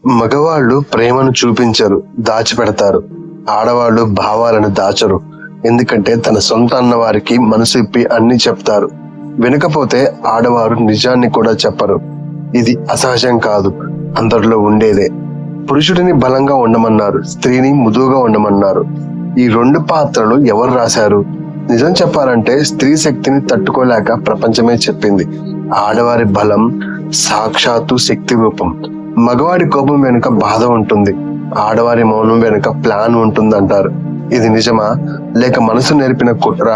మగవాళ్ళు ప్రేమను చూపించరు, దాచిపెడతారు. ఆడవాళ్ళు భావాలను దాచరు, ఎందుకంటే తన సొంత అన్నవారికి మనసు ఇప్పి అన్ని చెప్తారు. వినకపోతే ఆడవారు నిజాన్ని కూడా చెప్పరు. ఇది అసహజం కాదు, అందరిలో ఉండేదే. పురుషుడిని బలంగా ఉండమన్నారు, స్త్రీని మృదువుగా ఉండమన్నారు. ఈ రెండు పాత్రలు ఎవరు రాశారు? నిజం చెప్పాలంటే స్త్రీ శక్తిని తట్టుకోలేక ప్రపంచమే చెప్పింది. ఆడవారి బలం సాక్షాత్తు శక్తి రూపం. మగవాడి కోపం వెనుక బాధ ఉంటుంది, ఆడవారి మౌనం వెనుక ప్లాన్ ఉంటుంది అంటారు. ఇది నిజమా, లేక మనసు నేర్పిన కుట్ర?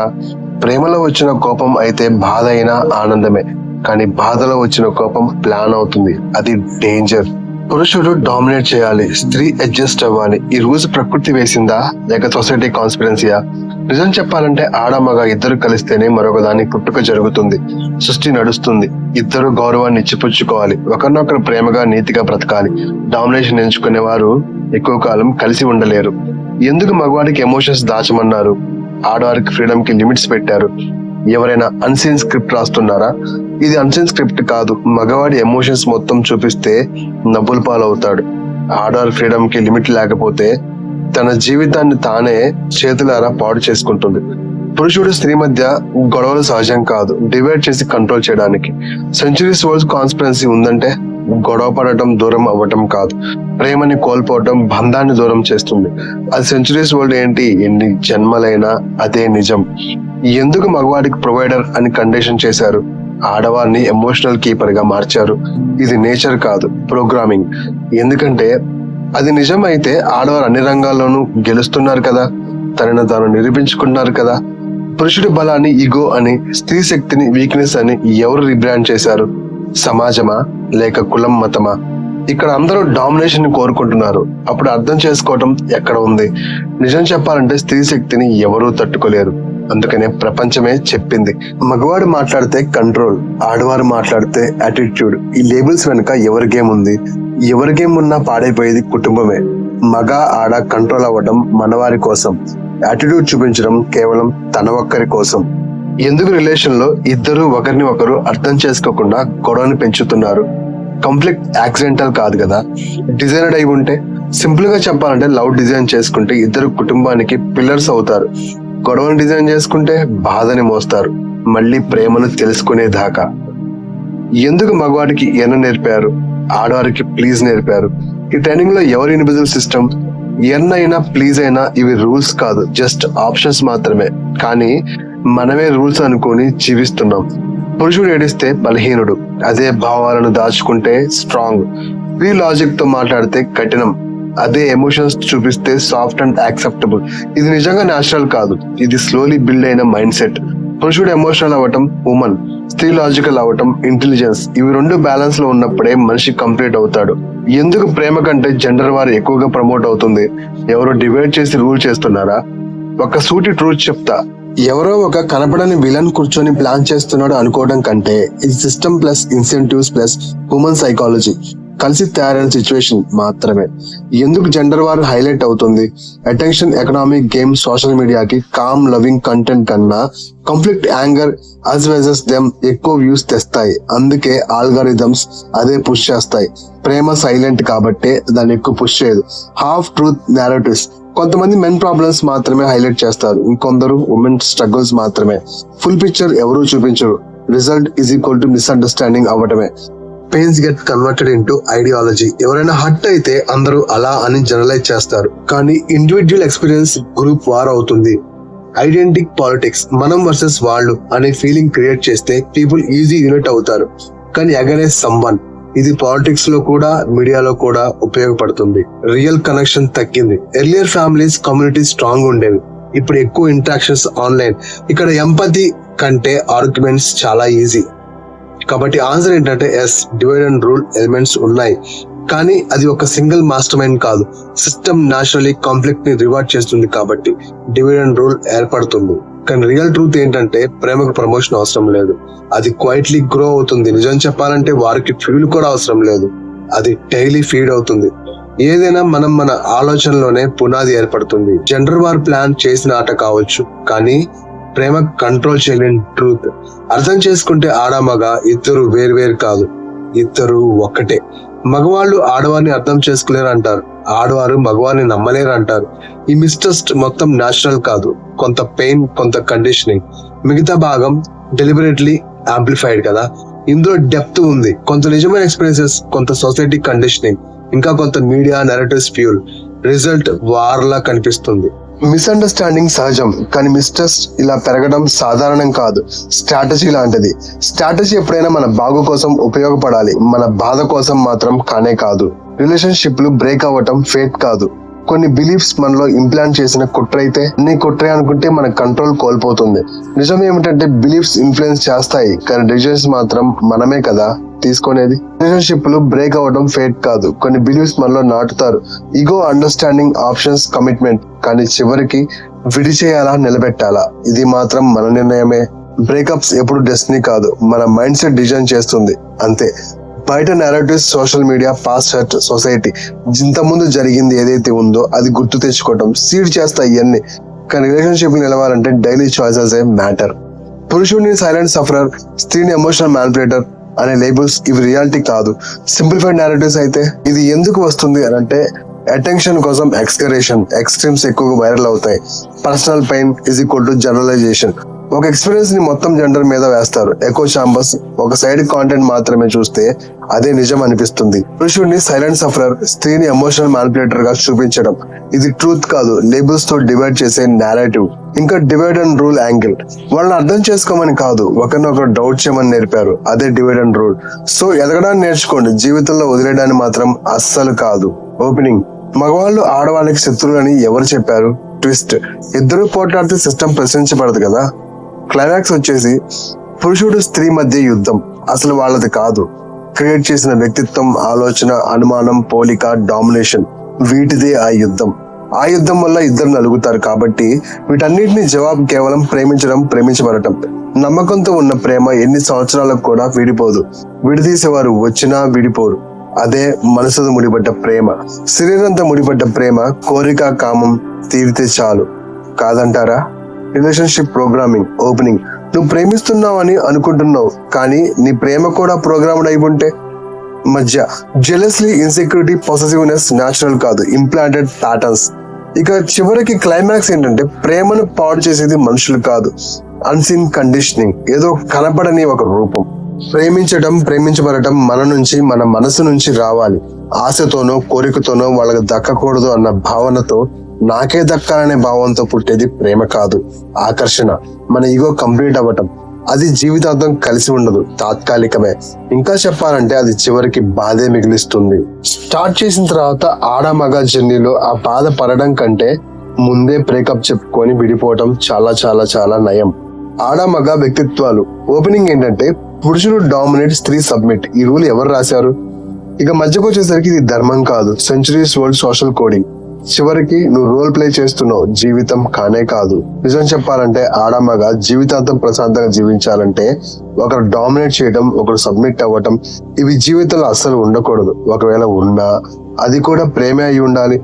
ప్రేమలో వచ్చిన కోపం అయితే బాధ అయినా ఆనందమే, కానీ బాధలో వచ్చిన కోపం ప్లాన్ అవుతుంది. అది డేంజర్. పురుషుడు డామినేట్ చేయాలి, స్త్రీ అడ్జస్ట్ అవ్వాలి. ఈ రూల్స్ ప్రకృతి వేసిందా, లేక సొసైటీ కాన్స్పిరెన్సీయా? నిజం చెప్పాలంటే ఆడ మగ ఇద్దరు కలిస్తేనే మరొక దాని పుట్టుక జరుగుతుంది, సృష్టి నడుస్తుంది. ఇద్దరు గౌరవాన్ని ఇచ్చిపుచ్చుకోవాలి, ఒకరినొకరు ప్రేమగా నీతిగా బ్రతకాలి. డామినేషన్ ఎంచుకునే వారు ఎక్కువ కాలం కలిసి ఉండలేరు. ఎందుకు మగవాడికి ఎమోషన్స్ దాచమన్నారు, ఆడవారికి ఫ్రీడమ్ కి లిమిట్స్ పెట్టారు? ఎవరైనా అన్సీన్ స్క్రిప్ట్ రాస్తున్నారా? ఇది అన్సీన్ స్క్రిప్ట్ కాదు. మగవాడి ఎమోషన్స్ మొత్తం చూపిస్తే నవ్వుల పాలవుతాడు. ఆడవారి ఫ్రీడమ్ కి లిమిట్ లేకపోతే తన జీవితాన్ని తానే చేతులారా పాడు చేసుకుంటుంది. పురుషుడు స్త్రీ మధ్య గొడవలు సహజం కాదు, డివైడ్ చేసి కంట్రోల్ చేయడానికి. సెంచురీస్ వరల్డ్ కాన్స్పిరెన్సీ ఉందంటే గొడవ పడటం దూరం అవ్వటం కాదు, ప్రేమని కోల్పోవటం బంధాన్ని దూరం చేస్తుంది. అది సెంచురీస్ వరల్డ్ ఏంటి, ఎన్ని జన్మలైనా అదే నిజం. ఎందుకు మగవాడికి ప్రొవైడర్ అని కండిషన్ చేశారు, ఆడవారిని ఎమోషనల్ కీపర్ గా మార్చారు? ఇది నేచర్ కాదు, ప్రోగ్రామింగ్. ఎందుకంటే అది నిజమైతే ఆడవారు అన్ని రంగాల్లోనూ గెలుస్తున్నారు కదా, తనను తాను నిరూపించుకున్నారు కదా. పురుషుడి బలాన్ని ఈగో అని, స్త్రీ శక్తిని వీక్నెస్ అని ఎవరు రిబ్రాండ్ చేశారు? సమాజమా, లేక కులం మతమా? ఇక్కడ అందరూ డామినేషన్ ని కోరుకుంటున్నారు. అప్పుడు అర్థం చేసుకోవటం ఎక్కడ ఉంది? నిజం చెప్పాలంటే స్త్రీ శక్తిని ఎవరూ తట్టుకోలేరు. అందుకనే ప్రపంచమే చెప్పింది, మగవాడు మాట్లాడితే కంట్రోల్, ఆడవారు మాట్లాడితే యాటిట్యూడ్. ఈ లేబుల్స్ వెనుక ఎవరి గేమ్ ఉంది? ఎవరి గేమ్ ఉన్నా పాడైపోయేది కుటుంబమే. మగ ఆడ కంట్రోల్ అవ్వడం మనవారి కోసం, యాటిట్యూడ్ చూపించడం కేవలం తన ఒక్కరి కోసం. ఎందుకు రిలేషన్ లో ఇద్దరు ఒకరిని ఒకరు అర్థం చేసుకోకుండా గొడవని పెంచుతున్నారు? కాన్ఫ్లిక్ట్ యాక్సిడెంటల్ కాదు కదా, డిజైనడ్ అయి ఉంటే. సింపుల్ గా చెప్పాలంటే లవ్ డిజైన్ చేసుకుంటే ఇద్దరు కుటుంబానికి పిల్లర్స్ అవుతారు. గొడవను డిజైన్ చేసుకుంటే బాధని మోస్తారు, మళ్ళీ ప్రేమను తెలుసుకునే దాకా. ఎందుకు మగవాడికి ఎన్న నేర్పారు, ఆడవారికి ప్లీజ్ నేర్పారు? ఈ ట్రైనింగ్ లో ఎవరి ఇన్విజిబుల్ సిస్టమ్? ఎన్ అయినా ప్లీజ్ అయినా ఇవి రూల్స్ కాదు, జస్ట్ ఆప్షన్స్ మాత్రమే. కానీ మనమే రూల్స్ అనుకుని జీవిస్తున్నాం. పురుషుడు ఏడిస్తే బలహీనుడు, అదే భావాలను దాచుకుంటే స్ట్రాంగ్. ఫ్రీ లాజిక్ తో మాట్లాడితే కఠినం, అదే ఎమోషన్స్ చూపిస్తే సాఫ్ట్ అండ్ యాక్సెప్టబుల్. ఇది నిజంగా న్యాచురల్ కాదు, ఇది స్లోలీ బిల్డ్ అయిన మైండ్ సెట్. పురుషుడు ఎమోషనల్ అవ్వటం ఉమన్, స్త్రీ లాజికల్ అవ్వటం ఇంటెలిజెన్స్. ఇవి రెండు బ్యాలెన్స్ లో ఉన్నప్పుడే మనిషి కంప్లీట్ అవుతాడు. ఎందుకు ప్రేమ కంటే జెండర్ వారు ఎక్కువగా ప్రమోట్ అవుతుంది? ఎవరో డివైడ్ చేసి రూల్ చేస్తున్నారా? ఒక సూటి ట్రూత్ చెప్తా, ఎవరో ఒక కనపడని విలన్ కూర్చొని ప్లాన్ చేస్తున్నాడు అనుకోవడం కంటే ఇది system plus incentives plus human psychology కలిసి తయారైన సిచ్యువేషన్ మాత్రమే. ఎందుకు జెండర్ వార్ హైలైట్ అవుతుంది? అటెన్షన్ ఎకనామిక్ గేమ్ సోషల్ మీడియాకి కామ్ లవింగ్ కంటెంట్ కన్నా కాన్ఫ్లిక్ట్ యాంగర్ అస్ వెజెస్ దెమ్ ఎక్కువ వ్యూస్ తెస్తాయి. అందుకే ఆల్గారిథమ్స్ అదే పుష్ చేస్తాయి. ప్రేమ సైలెంట్ కాబట్టే దాన్ని ఎక్కువ పుష్ చేయదు. హాఫ్ ట్రూత్ నేరేటివ్స్, కొంతమంది మెన్ ప్రాబ్లమ్స్ మాత్రమే హైలైట్ చేస్తారు, ఇంకొందరు ఉమెన్ స్ట్రగుల్స్ మాత్రమే. ఫుల్ పిక్చర్ ఎవరూ చూపించరు. Result is equal to misunderstanding అవ్వటమే. Pains get converted into ideology. ఎవరైనా హర్ట్ అయితే అందరూ అలా అని జనరలైజ్ చేస్తారు, కానీ ఇండివిజువల్ ఎక్స్పీరియన్స్ గ్రూప్ వార్ అవుతుంది. ఐడెంటిటీ పాలిటిక్స్, మనం వర్సెస్ వాళ్ళు అనే ఫీలింగ్ క్రియేట్ చేస్తే పీపుల్ ఈజీ యూనిట్ అవుతారు, కానీ అగైన్స్ సమ్వన్. ఇది పాలిటిక్స్ లో కూడా మీడియాలో కూడా ఉపయోగపడుతుంది. రియల్ కనెక్షన్ తగ్గింది. ఎర్లియర్ ఫ్యామిలీస్ కమ్యూనిటీస్ స్ట్రాంగ్ ఉండేవి, ఇప్పుడు ఎక్కువ ఇంటరాక్షన్స్ ఆన్లైన్. ఇక్కడ ఎంపతి కంటే ఆర్గ్యుమెంట్స్ చాలా ఈజీ. కాబట్టి ఆన్సర్ ఏంటంటే yes, divide and rule elements ఉన్నాయి, కానీ అది ఒక సింగిల్ మాస్టర్ మైండ్ కాదు. సిస్టమ్ న్యాచురలీ కాన్ఫ్లిక్ట్ ని రివార్డ్ చేస్తుంది కాబట్టి డివైడ్ అండ్ రూల్ ఏర్పడుతుంది. కానీ రియల్ ట్రూత్ ఏంటంటే ప్రేమకు ప్రమోషన్ అవసరం లేదు, అది క్వైట్లీ గ్రో అవుతుంది. నిజం చెప్పాలంటే వారికి ఫ్యూల్ కూడా అవసరం లేదు, అది డైలీ ఫీడ్ అవుతుంది. ఏదైనా మనం మన ఆలోచనలోనే పునాది ఏర్పడుతుంది. జెండర్ వార్ ప్లాన్ చేసిన ఆట కావచ్చు, కానీ ప్రేమ కంట్రోల్ చేయలేని ట్రూత్. అర్థం చేసుకుంటే ఆడ మగ ఇద్దరు వేర్వేరు కాదు, ఇద్దరు ఒక్కటే. మగవాళ్ళు ఆడవారిని అర్థం చేసుకోలేరు అంటారు, ఆడవారు మగవారిని నమ్మలేరు అంటారు. ఈ మిస్ట్రస్ట్ మొత్తం న్యాచురల్ కాదు, కొంత పెయిన్, కొంత కండిషనింగ్, మిగతా భాగం డెలిబరేట్లీ యాంప్లిఫైడ్ కదా. ఇందులో డెప్త్ ఉంది, కొంత నిజమైన ఎక్స్పీరియన్సెస్, కొంత సొసైటీ కండిషనింగ్, ఇంకా కొంత మీడియా నరేటివ్స్ ఫ్యూల్. రిజల్ట్ వార్లా కనిపిస్తుంది. మిస్అండర్స్టాండింగ్ సహజం, కానీ మిస్ట్రస్ట్ ఇలా పెరగడం సాధారణం కాదు, స్ట్రాటజీ లాంటిది. స్ట్రాటజీ ఎప్పుడైనా మన బాగు కోసం ఉపయోగపడాలి, మన బాధ కోసం మాత్రం కానే కాదు. రిలేషన్షిప్లు బ్రేక్ అవ్వటం ఫేట్ కాదు, కొన్ని బిలీఫ్స్ మనలో ఇంప్లాంట్ చేసిన కుట్ర అయితే. నీ కుట్రే అనుకుంటే మన కంట్రోల్ కోల్పోతుంది. నిజం ఏమిటంటే బిలీఫ్స్ ఇన్ఫ్లుయెన్స్ చేస్తాయి, కానీ డిసిజన్స్ మాత్రం మనమే కదా తీసుకునేది. రిలేషన్షిప్లు బ్రేక్ అవ్వడం ఫేట్ కాదు, కొన్ని బిలీఫ్స్ మనలో నాటుతారు. Ego, understanding, options, commitment. కానీ చివరికి విడిచేయాలా నిలబెట్టాలా ఇది మాత్రం మన నిర్ణయమే. బ్రేకప్స్ ఎప్పుడు డెస్టినీ కాదు, మన మైండ్ సెట్ డిజైన్ చేస్తుంది అంతే. బయట narratives, social media, past hurt, society, ఇంతకుముందు జరిగింది ఏదైతే ఉందో అది గుర్తు తెచ్చుకోవటం సీడ్ చేస్తాయి ఇవన్నీ. కానీ రిలేషన్షిప్ నిలవాలంటే డైలీ చాయిసెస్ ఏ మ్యాటర్. పురుషుడిని సైలెంట్ సఫరర్, స్త్రీని ఎమోషనల్ మ్యానిపులేటర్ అనే లేబుల్స్ ఇవి రియాలిటీ కాదు, సింప్లిఫైడ్ నేరేటివ్స్ అయితే. ఇది ఎందుకు వస్తుంది అని అంటే అటెన్షన్ కోసం ఎక్స్కరేషన్, ఎక్స్ట్రీమ్స్ ఎక్కువగా వైరల్ అవుతాయి. Personal pain is equal to generalisation. ఒక ఎక్స్పీరియన్స్ ని మొత్తం జెండర్ మీద వేస్తారు. ఎకో చాంబర్స్, ఒక సైడ్ కాంటెంట్ మాత్రమే చూస్తే అదే నిజం అనిపిస్తుంది. పురుషుడిని సైలెంట్ సఫరర్, స్త్రీని ఎమోషనల్ మ్యానిపులేటర్ గా చూపించడం ఇది ట్రూత్ కాదు, లేబుల్స్ తో డివైడ్ చేసే నేరేటివ్. ఇంకా డివైడ్ అండ్ రూల్ యాంగిల్, వాళ్ళని అర్థం చేసుకోమని కాదు, ఒకరినొకరు డౌట్ చేయమని నేర్పారు, అదే డివైడ్ అండ్ రూల్. సో ఎదగడాన్ని నేర్చుకోండి, జీవితంలో వదిలేయడాన్ని మాత్రం అస్సలు కాదు. ఓపెనింగ్, మగవాళ్ళు ఆడవాళ్ళకి శత్రువులని ఎవరు చెప్పారు? ట్విస్ట్, ఇద్దరు పోట్లాడితే సిస్టమ్ ప్రశ్నించబడదు కదా. క్లైమాక్స్ వచ్చేసి పురుషుడు స్త్రీ మధ్య యుద్ధం అసలు వాళ్ళది కాదు, క్రియేట్ చేసిన వ్యక్తిత్వం, ఆలోచన, అనుమానం, పోలిక, డామినేషన్, వీటిదే ఆ యుద్ధం. ఆ యుద్ధం వల్ల ఇద్దరు నలుగుతారు. కాబట్టి వీటన్నిటిని జవాబు కేవలం ప్రేమించడం, ప్రేమించబడటం. నమ్మకంతో ఉన్న ప్రేమ ఎన్ని సంవత్సరాలకు కూడా విడిపోదు, విడిదీసేవారు వచ్చినా విడిపోరు. అదే మనసుతో ముడిపడ్డ ప్రేమ, శరీరంతో ముడిపడ్డ ప్రేమ. కోరిక, కామం తీరితే చాలు కాదంటారా? Relationship programming. ఓపెనింగ్, నువ్వు ప్రేమిస్తున్నావు అని అనుకుంటున్నావు, కానీ నీ ప్రేమ కూడా ప్రోగ్రామ్డ్ అయి ఉంటే. మధ్య జెలస్లీ, ఇన్సెక్యూరిటీ, పొసెసివ్నెస్ న్యాచురల్ కాదు, ఇంప్లాంటెడ్ ప్యాటర్న్స్. ఇక చివరికి క్లైమాక్స్ ఏంటంటే ప్రేమను పాడు చేసేది మనుషులు కాదు, అన్సీన్ కండిషనింగ్, ఏదో కనపడని ఒక రూపం. ప్రేమించడం, ప్రేమించబడటం మన నుంచి, మన మనసు నుంచి రావాలి. ఆశతోనో కోరికతోనో వాళ్ళకి దక్కకూడదు అన్న భావనతో, నాకే దక్కాలనే భావంతో పుట్టేది ప్రేమ కాదు, ఆకర్షణ. మన ఈగో కంప్లీట్ అవ్వటం, అది జీవితాంతం కలిసి ఉండదు, తాత్కాలికమే. ఇంకా చెప్పాలంటే అది చివరికి బాధే మిగిలిస్తుంది. స్టార్ట్ చేసిన తర్వాత ఆడ మగ జర్నీలో ఆ బాధ పడడం కంటే ముందే బ్రేకప్ చెప్పుకొని విడిపోవటం చాలా చాలా చాలా నయం. ఆడ మగ వ్యక్తిత్వాలు. ఓపెనింగ్ ఏంటంటే పురుషుడు డామినేట్, స్త్రీ సబ్మిట్. ఈ రూల్ ఎవరు రాశారు? ఇక మధ్యకు వచ్చేసరికి ఇది ధర్మం కాదు, సెంచురీస్ ఓల్డ్ సోషల్ కోడింగ్. చివరికి నువ్వు రోల్ ప్లే చేస్తున్నావు, జీవితం కానే కాదు. నిజం చెప్పాలంటే ఆడమగ జీవితాంతం ప్రశాంతంగా జీవించాలంటే ఒకరు డామినేట్ చేయడం, ఒకరు సబ్మిట్ అవ్వటం, ఇవి జీవితంలో అస్సలు ఉండకూడదు. ఒకవేళ ఉన్నా అది కూడా ప్రేమే అయి ఉండాలి.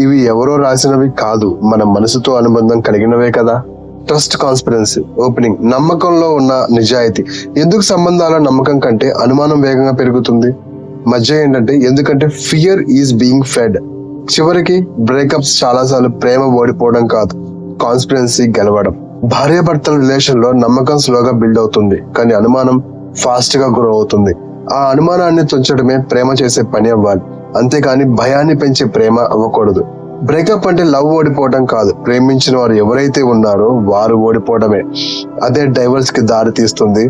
ఇవి ఎవరో రాసినవి కాదు, మన మనసుతో అనుబంధం కలిగినవే కదా. Trust conspiracy. ఓపెనింగ్, నమ్మకంలో ఉన్న నిజాయితీ. ఎందుకు సంబంధాల నమ్మకం కంటే అనుమానం వేగంగా పెరుగుతుంది? మధ్య ఏంటంటే ఎందుకంటే ఫియర్ ఈజ్ బీయింగ్ ఫెడ్. చివరికి బ్రేకప్స్ చాలాసార్లు ప్రేమ ఓడిపోవడం కాదు, కాన్స్పిరెన్సీ గెలవడం. భార్యాభర్తల రిలేషన్ లో నమ్మకం స్లోగా బిల్డ్ అవుతుంది, కానీ అనుమానం ఫాస్ట్ గా గ్రో అవుతుంది. ఆ అనుమానాన్ని తుంచడమే ప్రేమ చేసే పని అవ్వాలి, అంతేకాని భయాన్ని పెంచే ప్రేమ అవ్వకూడదు. బ్రేకప్ అంటే లవ్ ఓడిపోవడం కాదు, ప్రేమించిన వారు ఎవరైతే ఉన్నారో వారు ఓడిపోవడమే. అదే డైవర్స్ కి దారి తీస్తుంది,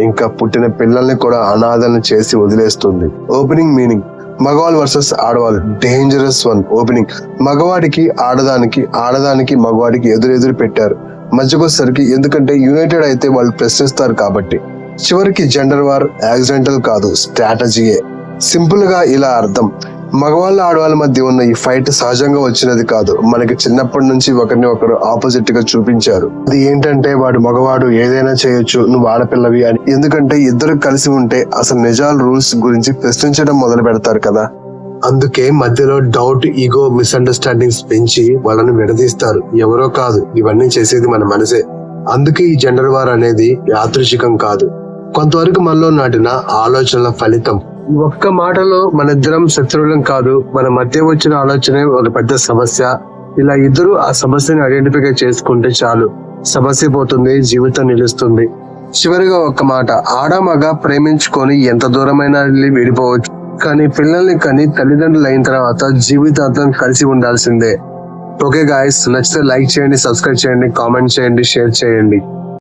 ఇంకా పుట్టిన పిల్లల్ని కూడా అనాథలను చేసి వదిలేస్తుంది. ఓపెనింగ్ మీనింగ్, మగవాళ్ళు వర్సెస్ ఆడవాళ్ళు, డేంజరస్ వన్. ఓపెనింగ్, మగవాడికి ఆడదానికి, ఆడదానికి మగవాడికి ఎదురెదురు పెట్టారు. మధ్యకొసరికి ఎందుకంటే యునైటెడ్ అయితే వాళ్ళు ప్రశ్నిస్తారు కాబట్టి. చివరికి జెండర్ వార్ యాక్సిడెంటల్ కాదు, స్ట్రాటజీయే. సింపుల్ గా ఇలా అర్థం, మగవాళ్ళ ఆడవాళ్ళ మధ్య ఉన్న ఈ ఫైట్ సహజంగా వచ్చినది కాదు, మనకి చిన్నప్పటి నుంచి ఒకరిని ఒకరు ఆపోజిట్ గా చూపించారు. అది ఏంటంటే వాడు మగవాడు, ఏదైనా చేయొచ్చు, నువ్వు ఆడపిల్లవి అని. ఎందుకంటే ఇద్దరు కలిసి ఉంటే అసలు నిజాల రూల్స్ గురించి ప్రశ్నించడం మొదలు పెడతారు కదా. అందుకే మధ్యలో డౌట్, ఈగో, మిస్అండర్స్టాండింగ్స్ పెంచి వాళ్ళని విడదీస్తారు. ఎవరో కాదు, ఇవన్నీ చేసేది మన మనసే. అందుకే ఈ జెండర్ వార్ అనేది యాదృచ్ఛికం కాదు, కొంతవరకు మనలో నాటిన ఆలోచనల ఫలితం. ఒక్క మాటలో మన ఇద్దరం శత్రువులం కాదు, మన మధ్య వచ్చిన ఆలోచనే ఒక పెద్ద సమస్య. ఇలా ఇద్దరు ఆ సమస్యని ఐడెంటిఫై చేసుకుంటే చాలు, సమస్య పోతుంది, జీవితం నిలుస్తుంది. చివరిగా ఒక్క మాట, ఆడ మగ ప్రేమించుకొని ఎంత దూరమైనా విడిపోవచ్చు, కానీ పిల్లల్ని కని తల్లిదండ్రులు అయిన తర్వాత జీవితాంతం కలిసి ఉండాల్సిందే. ఓకే గాయస్, నచ్చితే లైక్ చేయండి, సబ్స్క్రైబ్ చేయండి, కామెంట్ చేయండి, షేర్ చేయండి.